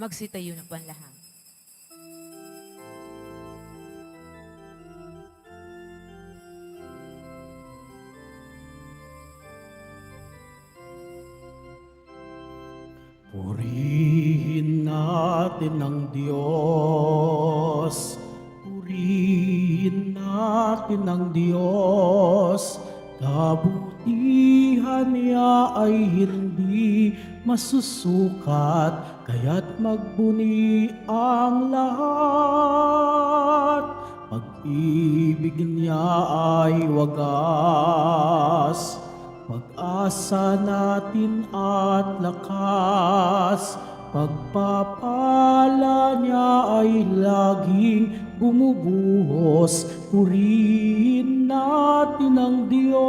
Magsitayo na po ang lahat. Purihin natin ang Diyos. Purihin natin ang Diyos. Kabutihan niya ay hindi masusukat, kaya't magbuni ang lahat. Pag-ibig niya ay wagas, pag-asa natin at lakas, pagpapala niya ay laging bumubuhos. Purihin natin ang Diyos.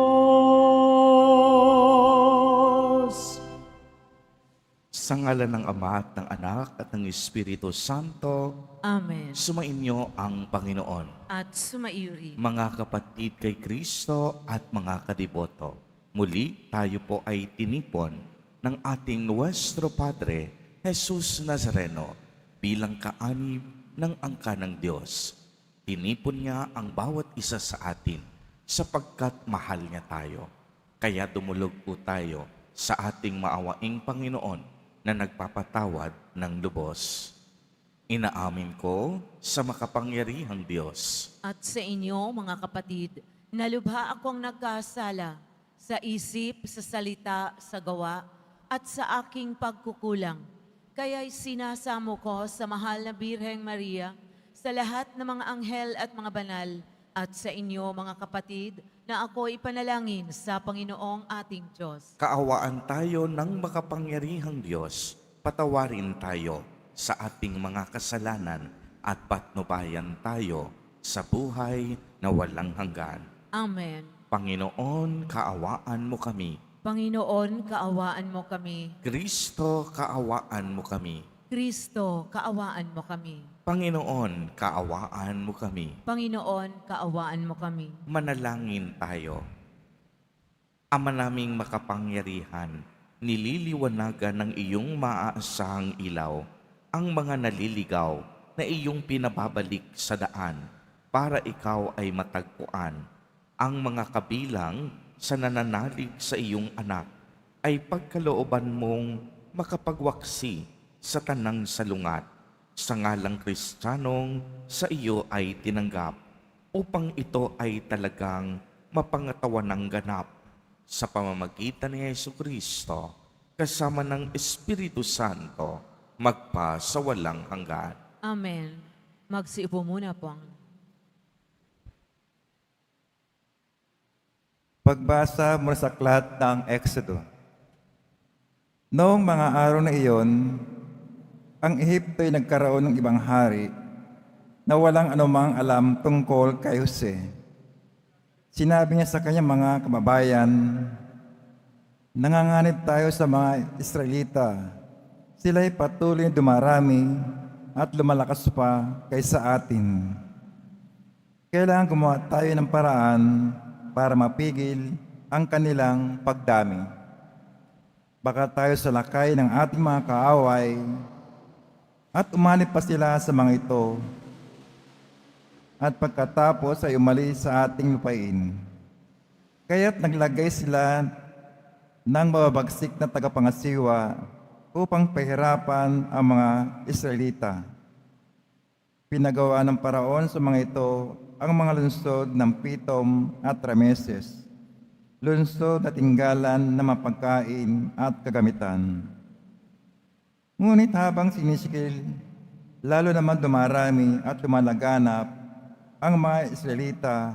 Sa ngalan ng Ama at ng Anak at ng Espiritu Santo, Amen. sumainyo ang Panginoon. At sumaiuri. Mga kapatid kay Kristo at mga kadiboto, muli tayo po ay tinipon ng ating Nuestro Padre, Jesus Nazareno, bilang kaanib ng angka ng Diyos. Tinipon niya ang bawat isa sa atin sapagkat mahal niya tayo. Kaya dumulog po tayo sa ating maawaing Panginoon na nagpapatawad ng lubos. Inaamin ko sa makapangyarihang Diyos At sa inyo, mga kapatid, nalubha akong nagkasala sa isip, sa salita, sa gawa, at sa aking pagkukulang. Kaya'y sinasamo ko sa mahal na Birheng Maria, sa lahat ng mga anghel at mga banal, at sa inyo, mga kapatid, na ako ipanalangin sa Panginoong ating Diyos. kaawaan tayo ng makapangyarihang Diyos, patawarin tayo sa ating mga kasalanan at patnubayan tayo sa buhay na walang hanggan. Amen. Panginoon, kaawaan mo kami. Panginoon, kaawaan mo kami. Kristo, kaawaan mo kami. Kristo, kaawaan mo kami. Panginoon, kaawaan mo kami. Panginoon, kaawaan mo kami. Manalangin tayo. Ama naming makapangyarihan, nililiwanagan ng iyong maaasahang ilaw ang mga naliligaw na iyong pinababalik sa daan para ikaw ay matagpuan. Ang mga kabilang sa nananalig sa iyong anak ay pagkalooban mong makapagwaksi sa tanang salungat sa ngalang Kristiyanong sa iyo ay tinanggap upang ito ay talagang mapangatawan ng ganap sa pamamagitan ni Jesucristo kasama ng Espiritu Santo magpa sa walang hanggan. Amen. Magsiupo muna po. Pagbasa mula sa aklat ng Exodo. Noong mga araw na iyon, ang Ehipto ay nagkaroon ng ibang hari na walang anumang alam tungkol kay Jose. Sinabi niya sa kanyang mga kababayan, "Nanganganib tayo sa mga Israelita. Sila'y patuloy na dumarami at lumalakas pa kaysa atin. Kailangan gumawa tayo ng paraan para mapigil ang kanilang pagdami. Baka tayo sa lakay ng ating mga kaaway at umanib pa sila sa mga ito at pagkatapos ay umalis sa ating lupain. Kaya't naglagay sila ng mababagsik na tagapangasiwa upang pahirapan ang mga Israelita. Pinagawa ng paraon sa mga ito ang mga lungsod ng Pitom at Rameses, lungsod na tinggalan na mapagkain at kagamitan. Ngunit habang sinisikil, lalo naman dumarami at lumalaganap ang mga Israelita,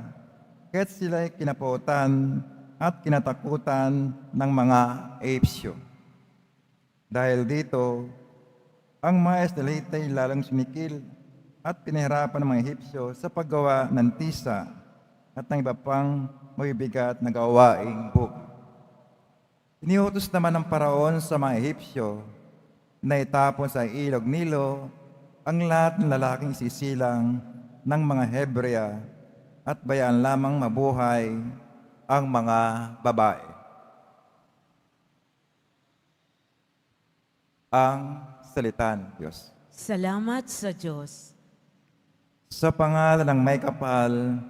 kaya't sila'y kinaputan at kinatakutan ng mga Ehipsyo. Dahil dito, ang mga Israelita ay lalang sumikil at pinahirapan ng mga Ehipsyo sa paggawa ng tisa at ng iba pang mabibigat na gawaing bukid. Iniutos naman ng paraon sa mga Ehipsyo na itapon sa ilog Nilo ang lahat ng lalaking sisilang ng mga Hebrea at bayaan lamang mabuhay ang mga babae. Ang salita ng Diyos. Salamat sa Diyos. Sa pangalan ng may kapal,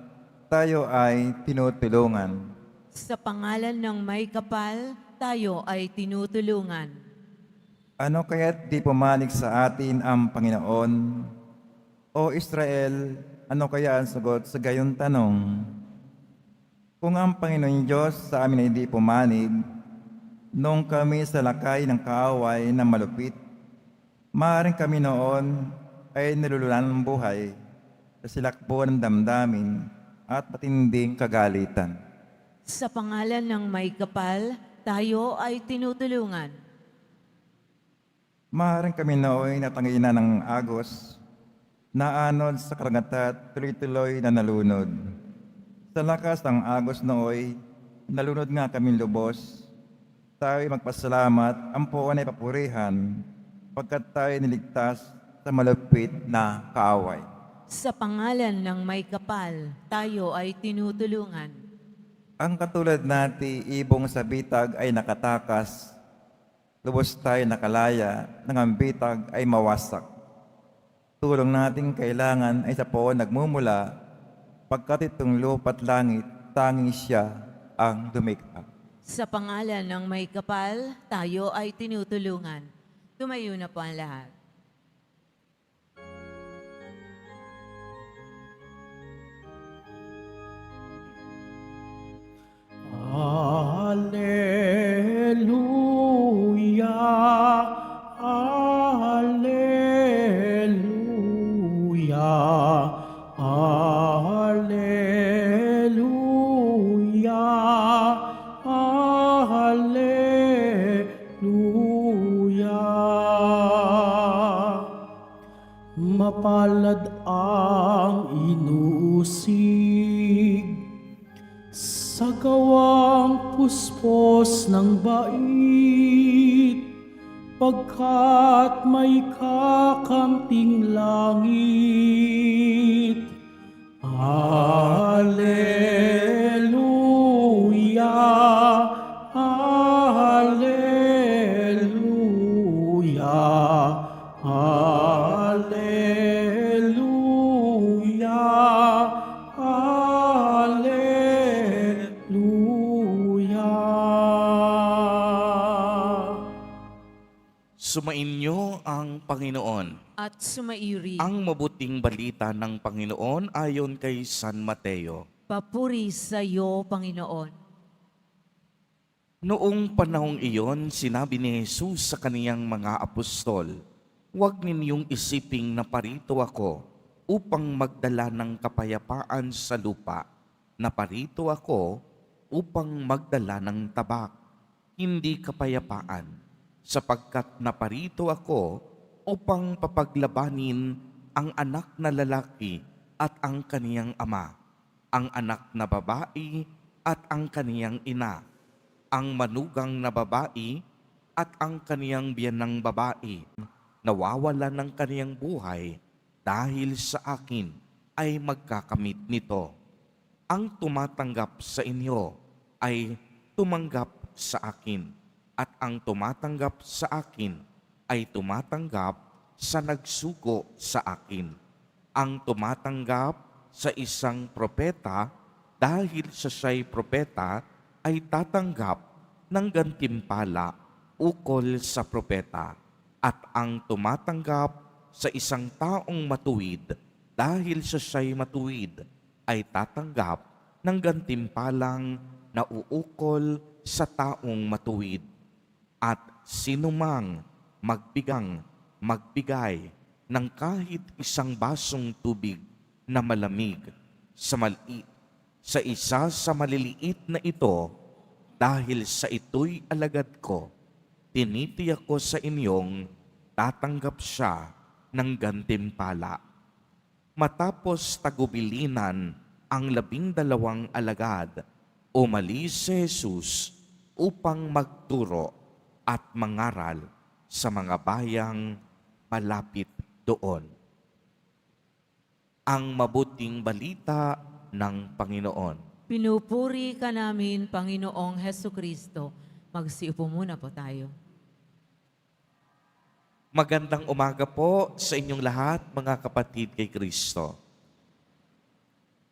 tayo ay tinutulungan. Sa pangalan ng may kapal, tayo ay tinutulungan. Ano kaya't di pumanig sa atin ang Panginoon? O Israel, ano kaya ang sagot sa gayon tanong? Kung ang Panginoon Diyos sa amin ay di pumanig, nung kami sa lakay ng kaaway na malupit, maaaring kami noon ay nilululan ng buhay sa silakbo ng damdamin at matinding kagalitan. Sa pangalan ng may kapal, tayo ay tinutulungan. Maaaring kami noon natanginan ng agos, naanod sa karagatan at tuloy-tuloy na nalunod. Sa lakas ng agos nooy, nalunod nga kami lubos. Tayo magpasalamat, ang puwan ay papurihan, pagkat tayo niligtas sa malapit na kaaway. Sa pangalan ng may kapal, tayo ay tinutulungan. Ang katulad nati, ibong sa bitag ay nakatakas, lubos tayo nakalaya, nang ang bitag ay mawasak. Tulong nating kailangan ay sa puwan nagmumula, pagkat itong lupa't langit, tanging siya ang dumikta. Sa pangalan ng may kapal, tayo ay tinutulungan. Tumayo na po ang lahat. Alleluia, Alleluia, Alleluia, Alleluia. Mapalad ang inuusig sa gawang puspos ng bait, pagkat may kakamting langit. Alleluia, Alleluia, Alleluia, Alleluia. Sumainyo ang Panginoon. At sumairi. Ang mabuting balita ng Panginoon ayon kay San Mateo. Papuri sa iyo, Panginoon. Noong panahong iyon, sinabi ni Jesus sa kaniyang mga apostol, "Huwag ninyong isiping na parito ako upang magdala ng kapayapaan sa lupa, na parito ako upang magdala ng tabak, hindi kapayapaan, sapagkat naparito ako upang papaglabanin ang anak na lalaki at ang kaniyang ama, ang anak na babae at ang kaniyang ina, ang manugang na babae at ang kaniyang biyanang babae, nawawala ng kaniyang buhay dahil sa akin ay magkakamit nito. Ang tumatanggap sa inyo ay tumanggap sa akin, at ang tumatanggap sa akin ay tumatanggap sa nagsugo sa akin. Ang tumatanggap sa isang propeta dahil sa siya'y propeta ay tatanggap ng gantimpala ukol sa propeta. At ang tumatanggap sa isang taong matuwid dahil sa siya'y matuwid ay tatanggap ng gantimpalang nauukol sa taong matuwid. At sinumang magbigay ng kahit isang basong tubig na malamig sa isa sa maliliit na ito, dahil sa ito'y alagad ko, tinitiyak ko sa inyong tatanggap siya ng gantimpala." Matapos tagubilinan ang 12 alagad, umalis si Jesus upang magturo at mangaral sa mga bayang malapit doon. Ang mabuting balita ng Panginoon. Pinupuri ka namin, Panginoong Hesukristo. Magsiupo muna po tayo. Magandang umaga po sa inyong lahat, mga kapatid kay Kristo.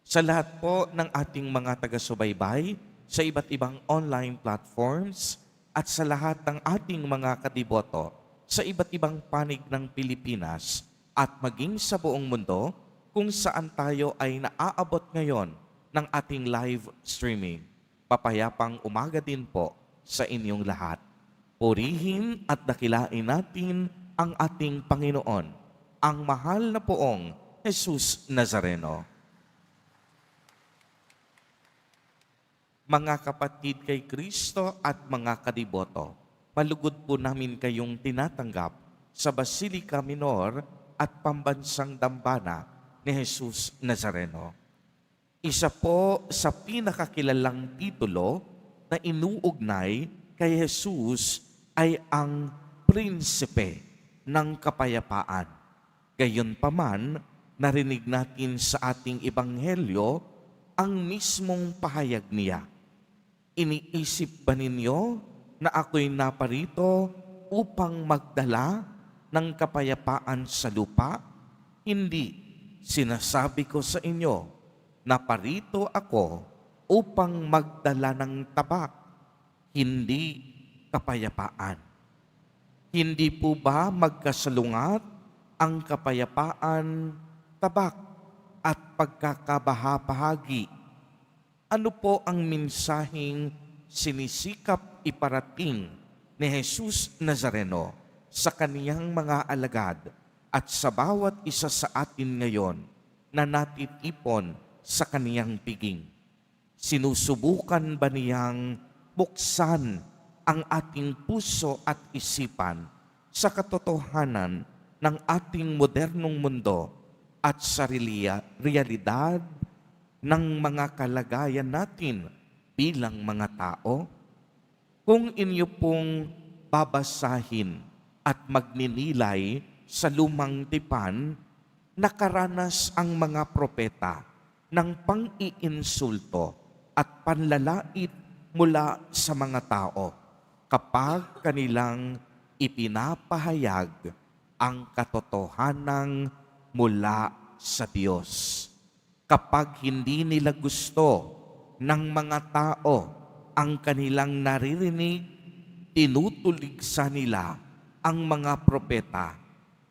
Sa lahat po ng ating mga taga-subaybay sa iba't ibang online platforms at sa lahat ng ating mga kadiboto sa iba't ibang panig ng Pilipinas at maging sa buong mundo kung saan tayo ay naaabot ngayon ng ating live streaming. Papayapang umaga din po sa inyong lahat. Purihin at dakilain natin ang ating Panginoon, ang mahal na poong Jesus Nazareno. Mga kapatid kay Kristo at mga kadiboto, malugod po namin kayong tinatanggap sa Basilica Minor at Pambansang Dambana ni Jesus Nazareno. Isa po sa pinakakilalang titulo na inuugnay kay Jesus ay ang Prinsipe ng Kapayapaan. Gayunpaman, narinig natin sa ating ebanghelyo ang mismong pahayag niya. Iniisip ba ninyo na ako'y naparito upang magdala ng kapayapaan sa lupa? Hindi. Sinasabi ko sa inyo, naparito ako upang magdala ng tabak, hindi kapayapaan. Hindi po ba magkasalungat ang kapayapaan, tabak at pagkakabahabahagi? Ano po ang mensaheng sinisikap iparating ni Jesus Nazareno sa kaniyang mga alagad at sa bawat isa sa atin ngayon na natitipon sa kaniyang piging? Sinusubukan ba niyang buksan ang ating puso at isipan sa katotohanan ng ating modernong mundo at sa realidad ng mga kalagayan natin bilang mga tao? Kung inyo pong babasahin at magninilay sa lumang tipan, nakaranas ang mga propeta ng pang-iinsulto at panlalait mula sa mga tao kapag kanilang ipinapahayag ang katotohanan mula sa Diyos. Kapag hindi nila gusto ng mga tao ang kanilang naririnig, tinutuligsa nila ang mga propeta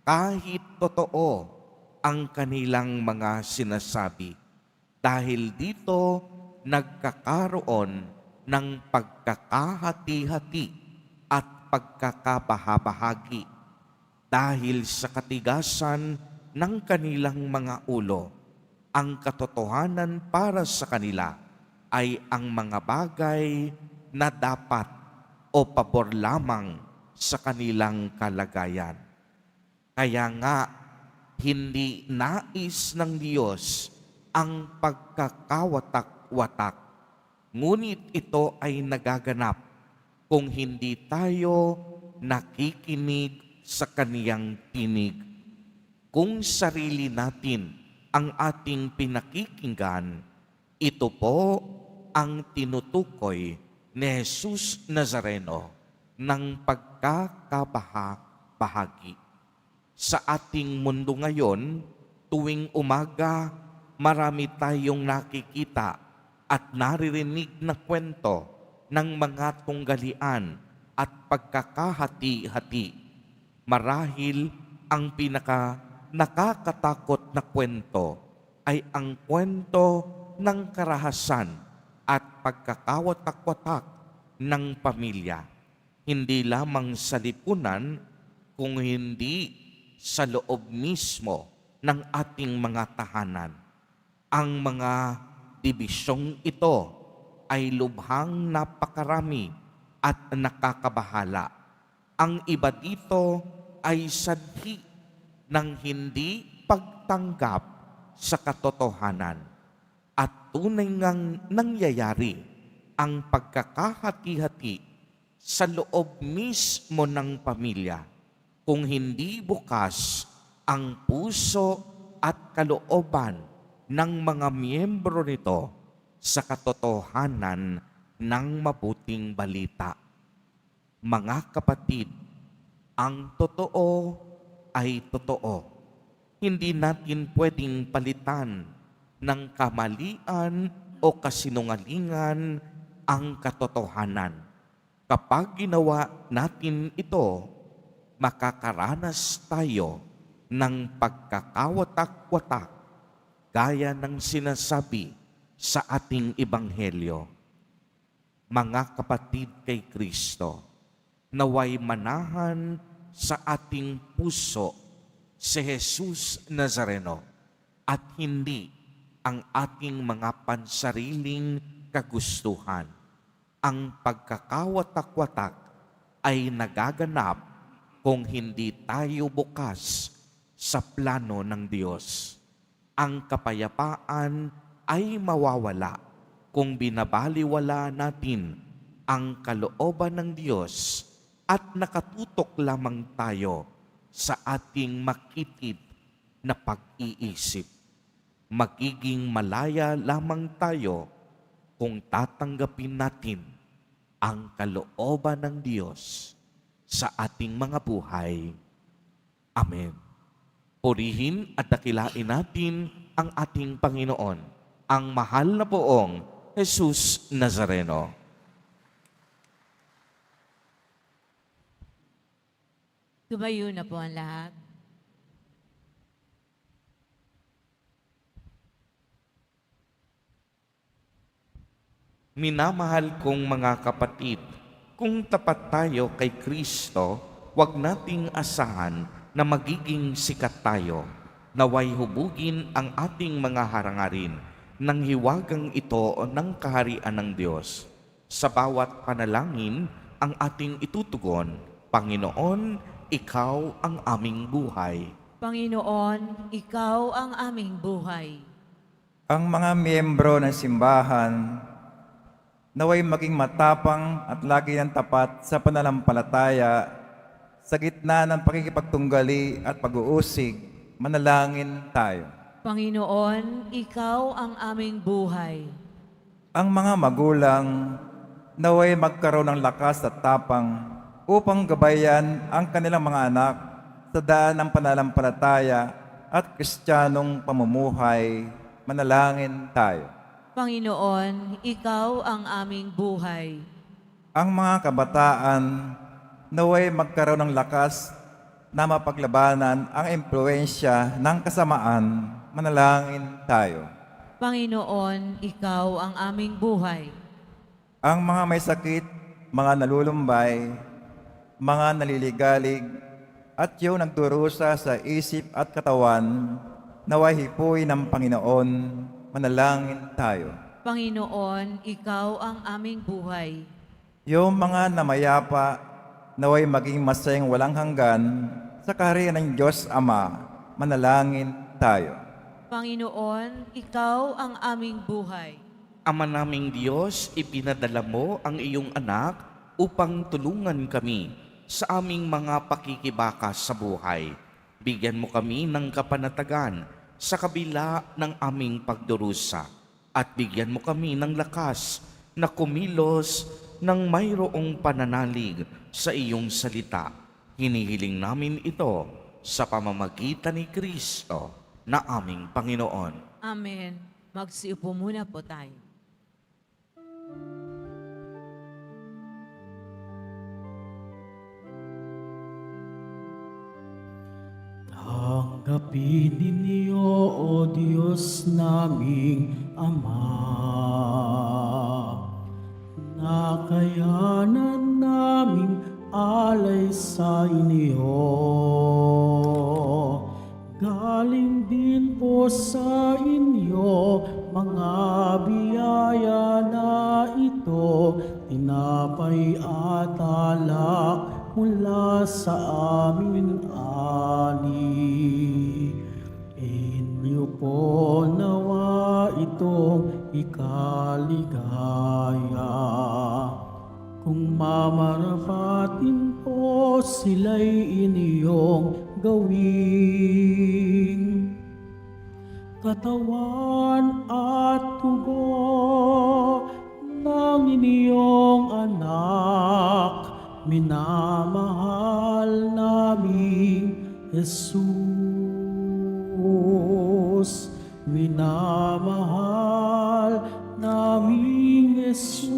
kahit totoo ang kanilang mga sinasabi. Dahil dito nagkakaroon ng pagkakahati-hati at pagkakabahabahagi dahil sa katigasan ng kanilang mga ulo. Ang katotohanan para sa kanila ay ang mga bagay na dapat o pabor lamang sa kanilang kalagayan. Kaya nga, hindi nais ng Diyos ang pagkakawatak-watak. Ngunit ito ay nagaganap kung hindi tayo nakikinig sa kaniyang tinig. Kung sarili natin ang ating pinakikinggan, ito po ang tinutukoy ni Jesus Nazareno ng pagkakabahabahagi. Sa ating mundo ngayon, tuwing umaga, marami tayong nakikita at naririnig na kwento ng mga tunggalian at pagkakahati-hati. Marahil ang nakakatakot na kwento ay ang kwento ng karahasan at pagkakawatak-watak ng pamilya. Hindi lamang sa lipunan, kung hindi sa loob mismo ng ating mga tahanan. Ang mga dibisyong ito ay lubhang napakarami at nakakabahala. Ang iba dito ay sanhi ng hindi pagtanggap sa katotohanan at tunay ngang nangyayari ang pagkakahati-hati sa loob mismo ng pamilya kung hindi bukas ang puso at kalooban ng mga miyembro nito sa katotohanan ng mabuting balita. Mga kapatid, Ang totoo ay totoo. Hindi natin pwedeng palitan ng kamalian o kasinungalingan ang katotohanan. Kapag ginawa natin ito, makakaranas tayo ng pagkakawatak-watak gaya ng sinasabi sa ating ebanghelyo. Mga kapatid kay Kristo, naway manahan sa ating puso si Jesus Nazareno at hindi ang ating mga pansariling kagustuhan. Ang pagkakawatak-watak ay nagaganap kung hindi tayo bukas sa plano ng Diyos. Ang kapayapaan ay mawawala kung binabaliwala natin ang kalooban ng Diyos at nakatutok lamang tayo sa ating makitid na pag-iisip. Magiging malaya lamang tayo kung tatanggapin natin ang kalooban ng Diyos sa ating mga buhay. Amen. Purihin at dakilain natin ang ating Panginoon, ang mahal na poong Jesus Nazareno. Tumayo na po ang lahat. Minamahal kong mga kapatid, kung tapat tayo kay Kristo, huwag nating asahan na magiging sikat tayo. Naway hubugin ang ating mga harangarin ng hiwagang ito ng kaharian ng Diyos. Sa bawat panalangin ang ating itutugon, Panginoon, Ikaw ang aming buhay. Panginoon, Ikaw ang aming buhay. Ang mga miyembro ng simbahan naway maging matapang at lagi ng tapat sa pananampalataya sa gitna ng pakikipagtunggali at pag-uusig. Manalangin tayo. Panginoon, Ikaw ang aming buhay. Ang mga magulang naway magkaroon ng lakas at tapang upang gabayan ang kanilang mga anak sa daan ng pananampalataya at kristyanong pamumuhay. Manalangin tayo. Panginoon, Ikaw ang aming buhay. Ang mga kabataan naway magkaroon ng lakas na mapaglabanan ang impluensya ng kasamaan. Manalangin tayo. Panginoon, Ikaw ang aming buhay. Ang mga may sakit, mga nalulumbay, mga naliligalig, at yung nagdurusa sa isip at katawan, naway hipuin ng Panginoon. Manalangin tayo. Panginoon, Ikaw ang aming buhay. Yung mga namayapa, naway maging masayang walang hanggan sa kaharian ng Diyos Ama. Manalangin tayo. Panginoon, Ikaw ang aming buhay. Ama naming Diyos, ipinadala mo ang iyong anak upang tulungan kami sa aming mga pakikibakas sa buhay. Bigyan mo kami ng kapanatagan sa kabila ng aming pagdurusa at bigyan mo kami ng lakas na kumilos ng mayroong pananalig sa iyong salita. Hinihiling namin ito sa pamamagitan ni Kristo na aming Panginoon. Amen. Magsiupo muna po tayo. Tanggapin ninyo, O Diyos naming Ama, nakayanan naming alay sa inyo. Galing din po sa inyo mga biyaya na ito, tinapay at alak mula sa amin ani. Inyo po nawa itong ikaligaya. Kung mamarapatin po sila'y inyong gawin. Katawan at tugo ng inyong anak minamahal naming Jesus. Minamahal naming Jesus.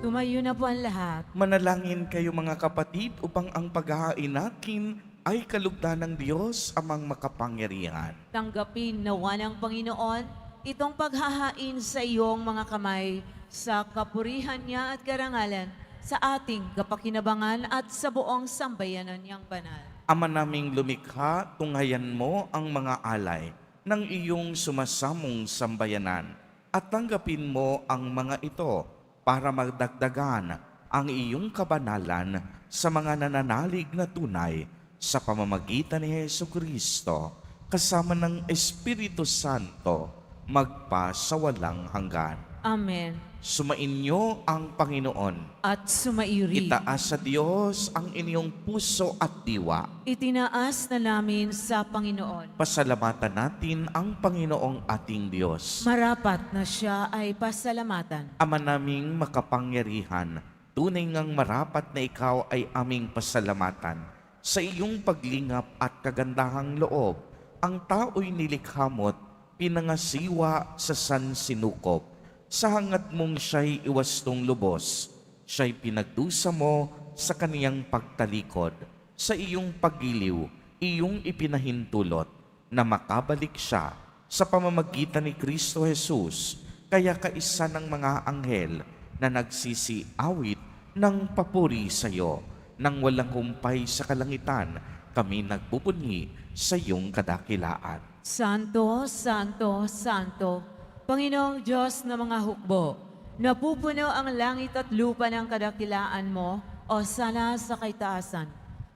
Tumayo na po ang lahat. Manalangin kayo mga kapatid upang ang paghahain natin ay kalugdan ng Diyos amang makapangyarihan. Tanggapin nawa ng Panginoon itong paghahain sa iyong mga kamay sa kapurihan niya at karangalan sa ating kapakinabangan at sa buong sambayanan niyang banal. Ama naming lumikha, tunghayan mo ang mga alay ng iyong sumasamong sambayanan at tanggapin mo ang mga ito para magdagdagan ang iyong kabanalan sa mga nananalig na tunay sa pamamagitan ni Jesucristo kasama ng Espiritu Santo magpa sa walang hanggan. Amen. Sumainyo ang Panginoon. At sumairi. Itaas sa Diyos ang inyong puso at diwa. Itinaas na namin sa Panginoon. Pasalamatan natin ang Panginoong ating Diyos. Marapat na siya ay pasalamatan. Ama naming makapangyarihan, tunay ngang marapat na ikaw ay aming pasalamatan. Sa iyong paglingap at kagandahang loob, ang tao'y nilikha mo't pinangasiwa sa sansinukob. Sa hangat mong siya'y iwastong lubos, siya'y pinagdusa mo sa kaniyang pagtalikod. Sa iyong pagiliw, iyong ipinahintulot na makabalik siya sa pamamagitan ni Kristo Jesus. Kaya kaisa ng mga anghel na nagsisiawit ng papuri sa iyo. Nang walang humpay sa kalangitan, kami nagpupunyi sa iyong kadakilaan. Santo, Santo, Santo, Panginoong Diyos ng mga hukbo, napupuno ang langit at lupa ng kadakilaan mo, o sana sa kaitaasan.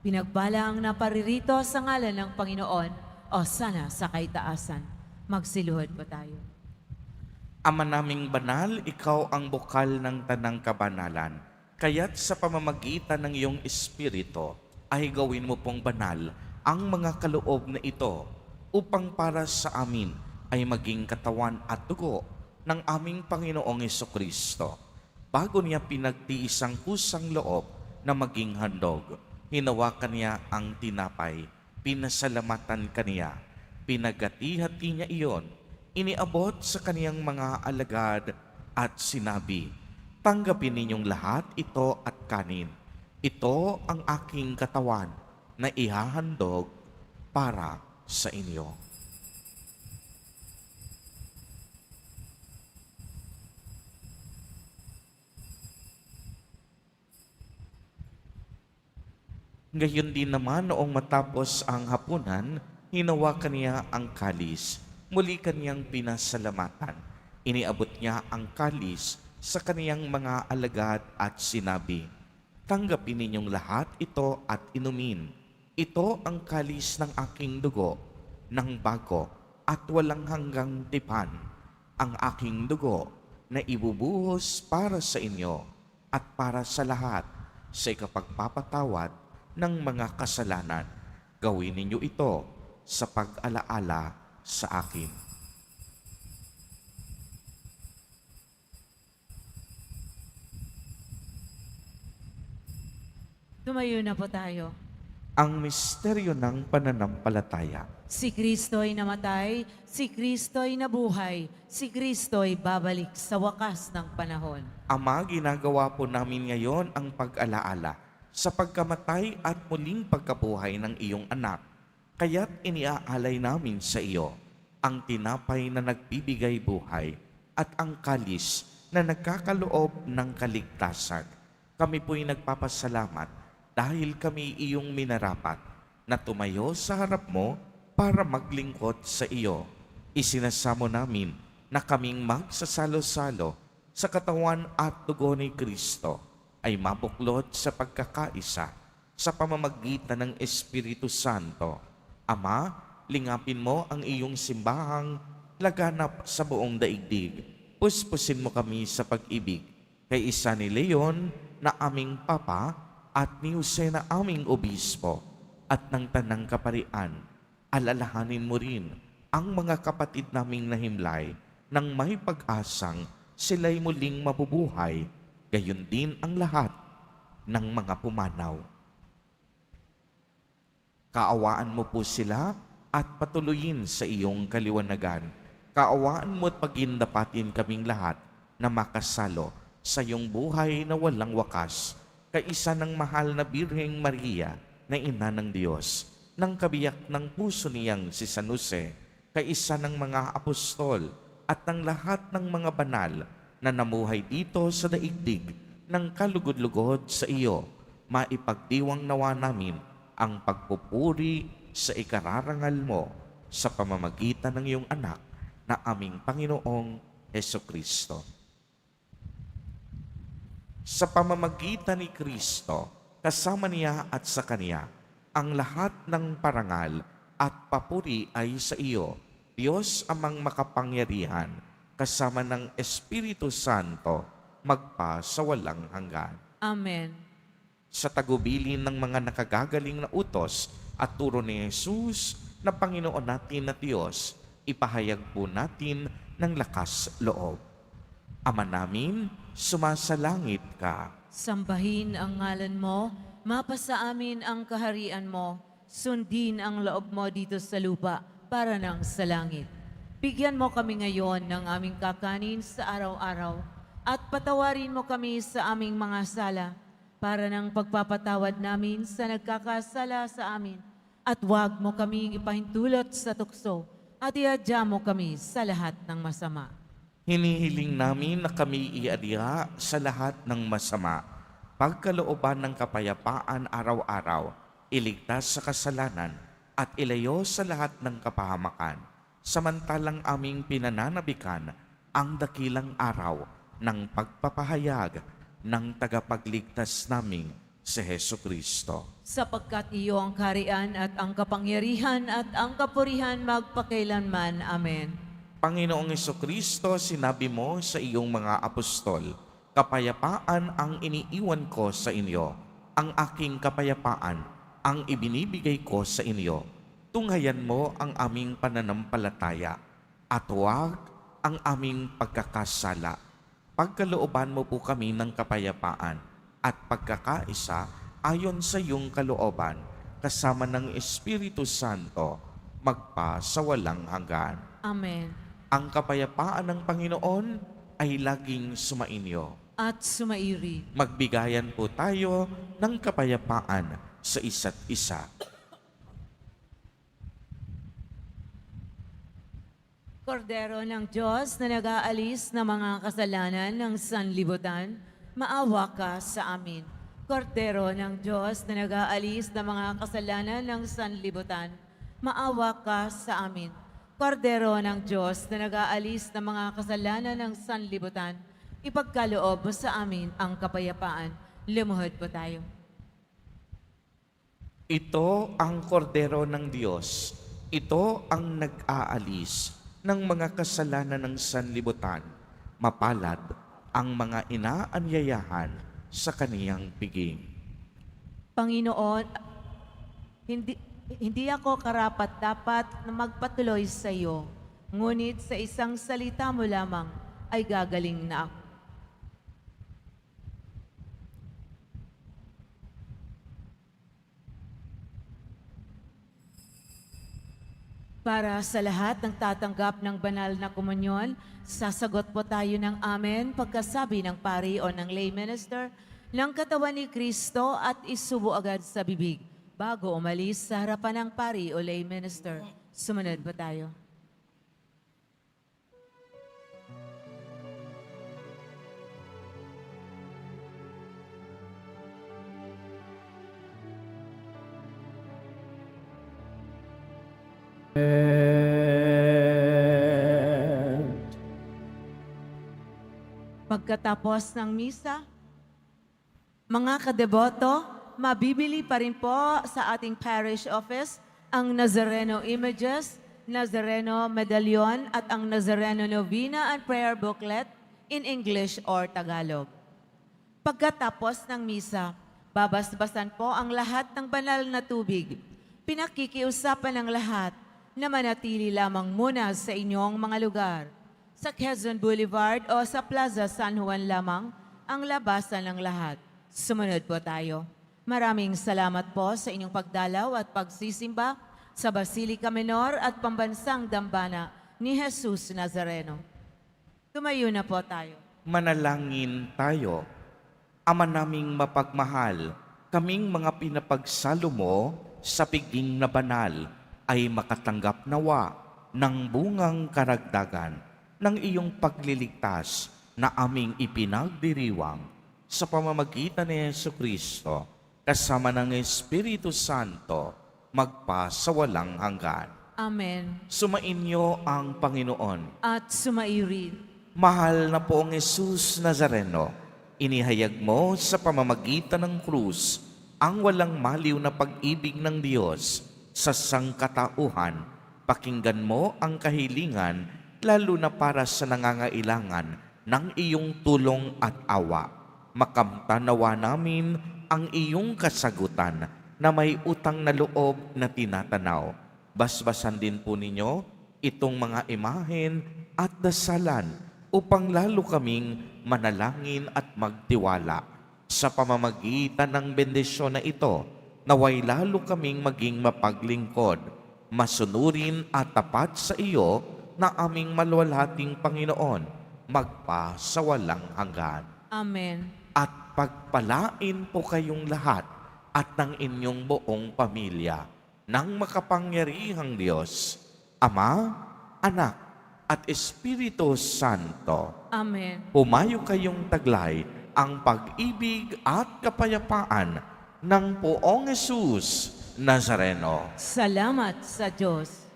Pinagpala ang naparirito sa ngalan ng Panginoon, o sana sa kaitaasan. Magsiluhod po tayo. Ama naming banal, ikaw ang bukal ng tanang kabanalan. Kaya't sa pamamagitan ng iyong Espiritu, ay gawin mo pong banal ang mga kaloob na ito upang para sa amin ay maging katawan at dugo ng aming Panginoong Jesucristo. Bago niya pinagtiis ang kusang loob na maging handog, hinawakan niya ang tinapay, pinasalamatan kaniya, pinagati-hati niya iyon, iniabot sa kaniyang mga alagad at sinabi, "Tanggapin ninyong lahat ito at kanin. Ito ang aking katawan na ihahandog para sa inyo." Gayon din naman noong matapos ang hapunan, hinawakan niya ang kalis. Muli kaniyang pinasalamatan. Iniabot niya ang kalis sa kaniyang mga alagad at sinabi, "Tanggapin ninyong lahat ito at inumin. Ito ang kalis ng aking dugo, ng bago at walang hanggang tipan. Ang aking dugo na ibubuhos para sa inyo at para sa lahat sa ikapagpapatawad ng mga kasalanan. Gawin ninyo ito sa pag-alaala sa akin." Tumayo na po tayo. Ang misteryo ng pananampalataya. Si Kristo'y namatay, si Kristo'y nabuhay, si Kristo'y babalik sa wakas ng panahon. Ama, ginagawa po namin ngayon ang pag-alaala sa pagkamatay at muling pagkabuhay ng iyong anak. Kaya't iniaalay namin sa iyo ang tinapay na nagbibigay buhay at ang kalis na nagkakaloob ng kaligtasan. Kami po'y nagpapasalamat dahil kami iyong minarapat na tumayo sa harap mo para maglingkod sa iyo. Isinasamo namin na kaming magsasalo-salo sa katawan at dugo ni Kristo ay mabuklod sa pagkakaisa sa pamamagitan ng Espiritu Santo. Ama, lingapin mo ang iyong simbahang laganap sa buong daigdig. Puspusin mo kami sa pag-ibig kay isa ni Leon na aming Papa at ni Jose na aming Obispo at ng Tanang Kaparian. Alalahanin mo rin ang mga kapatid naming nahimlay nang may pag-asang sila'y muling mabubuhay gayon din ang lahat ng mga pumanaw. Kaawaan mo po sila at patuloyin sa iyong kaliwanagan. Kaawaan mo at pagindapatin kaming lahat na makasalo sa iyong buhay na walang wakas, kaisa ng mahal na Birheng Maria na Ina ng Diyos, ng kabiyak ng puso niyang si San Jose, kaisa ng mga apostol at ng lahat ng mga banal na namuhay dito sa daigdig ng kalugod-lugod sa iyo, maipagdiwang nawa namin ang pagpupuri sa ikararangal mo sa pamamagitan ng iyong anak na aming Panginoong Hesukristo. Sa pamamagitan ni Kristo, kasama niya at sa Kanya, ang lahat ng parangal at papuri ay sa iyo, Diyos amang makapangyarihan, kasama ng Espiritu Santo, magpa sa walang hanggan. Amen. Sa tagubilin ng mga nakagagaling na utos at turo ni Jesus na Panginoon natin na Diyos, ipahayag po natin ng lakas loob. Ama namin, sumasalangit ka. Sambahin ang ngalan mo, mapasa amin ang kaharian mo, sundin ang loob mo dito sa lupa para nang sa langit. Bigyan mo kami ngayon ng aming kakanin sa araw-araw at patawarin mo kami sa aming mga sala para ng pagpapatawad namin sa nagkakasala sa amin. At huwag mo kaming ipahintulot sa tukso at iadya mo kami sa lahat ng masama. Hinihiling namin na kami iadya sa lahat ng masama, pagkalooban ng kapayapaan araw-araw, iligtas sa kasalanan at ilayo sa lahat ng kapahamakan, samantalang aming pinananabikan ang dakilang araw ng pagpapahayag ng tagapagligtas naming si Hesukristo. Sapagkat iyo ang kaharian at ang kapangyarihan at ang kapurihan magpakailanman. Amen. Panginoong Hesukristo, sinabi mo sa iyong mga apostol, kapayapaan ang iniiwan ko sa inyo, ang aking kapayapaan ang ibinibigay ko sa inyo. Tunghayan mo ang aming pananampalataya at huwag ang aming pagkakasala. Pagkalooban mo po kami ng kapayapaan at pagkakaisa ayon sa iyong kalooban, kasama ng Espiritu Santo, magpa sa walang hanggan. Amen. Ang kapayapaan ng Panginoon ay laging sumainyo. At sumairi. Magbigayan po tayo ng kapayapaan sa isa't isa. Kordero ng Diyos na nag-aalis ng mga kasalanan ng sanlibutan, maawa ka sa amin. Kordero ng Diyos na nag-aalis ng mga kasalanan ng sanlibutan, maawa ka sa amin. Kordero ng Diyos na nag-aalis ng mga kasalanan ng sanlibutan, ipagkaloob mo sa amin ang kapayapaan. Lumuhod po tayo. Ito ang kordero ng Diyos. Ito ang nag-aalis ng mga kasalanan ng sanlibutan. Mapalad ang mga inaanyayahan sa kaniyang piging. Panginoon, hindi ako karapat-dapat na magpatuloy sa iyo, ngunit sa isang salita mo lamang ay gagaling na ako. Para sa lahat ng tatanggap ng banal na komunyon, sasagot po tayo ng amen pagkasabi ng pari o ng lay minister ng katawan ni Kristo at isubo agad sa bibig bago umalis sa harapan ng pari o lay minister. Sumunod po tayo. Pagkatapos ng misa, mga kadeboto, mabibili pa rin po sa ating parish office ang Nazareno images, Nazareno medallion at ang Nazareno novena and prayer booklet in English or Tagalog. Pagkatapos ng misa, babasbasan po ang lahat ng banal na tubig. Pinakikiusapan ng lahat na manatili lamang muna sa inyong mga lugar. Sa Quezon Boulevard o sa Plaza San Juan lamang ang labasan ng lahat. Sumunod po tayo. Maraming salamat po sa inyong pagdalaw at pagsisimba sa Basilica Menor at Pambansang Dambana ni Jesus Nazareno. Tumayo na po tayo. Manalangin tayo. Ama naming mapagmahal, kaming mga pinapagsalo mo sa piging na banal ay makatanggap nawa ng bungang karagdagan ng iyong pagliligtas na aming ipinagdiriwang sa pamamagitan ni Jesucristo kasama ng Espiritu Santo magpasawalang hanggan. Amen. Sumainyo ang Panginoon. At sumairin. Mahal na poong Jesus Nazareno, inihayag mo sa pamamagitan ng krus ang walang maliw na pag-ibig ng Diyos sa sangkatauhan. Pakinggan mo ang kahilingan lalo na para sa nangangailangan ng iyong tulong at awa. Makamtanawa namin ang iyong kasagutan na may utang na loob na tinatanaw. Basbasan din po ninyo itong mga imahen at dasalan upang lalo kaming manalangin at magtiwala. Sa pamamagitan ng bendisyon na ito, naway lalo kaming maging mapaglingkod, masunurin at tapat sa iyo na aming maluwalhating Panginoon, magpasawalang hanggan. Amen. At pagpalain po kayong lahat at ng inyong buong pamilya ng makapangyarihang Diyos, Ama, Anak, at Espiritu Santo. Amen. Pumayo kayong taglay ang pag-ibig at kapayapaan ng Poong Jesus Nazareno. Salamat sa Diyos.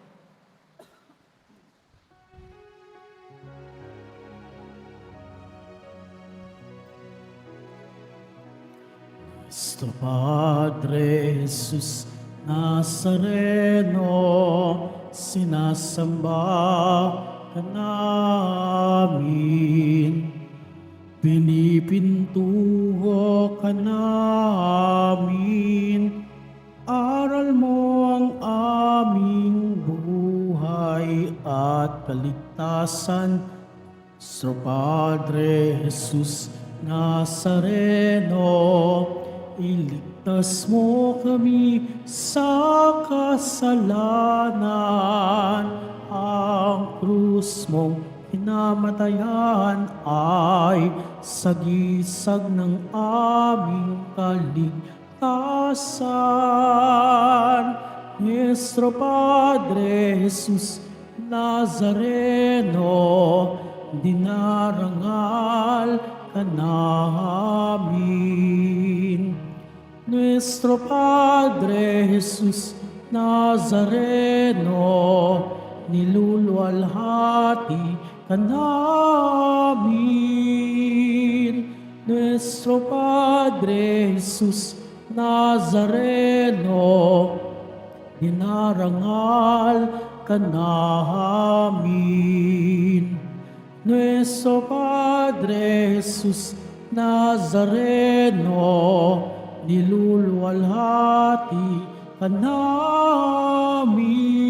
Nuestro Padre Jesus Nazareno, sinasamba ka namin, pinipintuho ka namin, aral mo ang aming buhay at kaligtasan. Nuestro Padre Jesus Nazareno, iligtas mo kami sa kasalanan. Ang krus mong kinamatayan ay sagisag ng aming kaligtasan. Nuestro Padre Jesus Nazareno, dinarangal ka namin. Nuestro Padre Jesus Nazareno, niluluwalhati ka namin. Nuestro Padre Jesus Nazareno, dinarangal ka namin. Nuestro Padre Jesus Nazareno, niluluwalhati ka namin.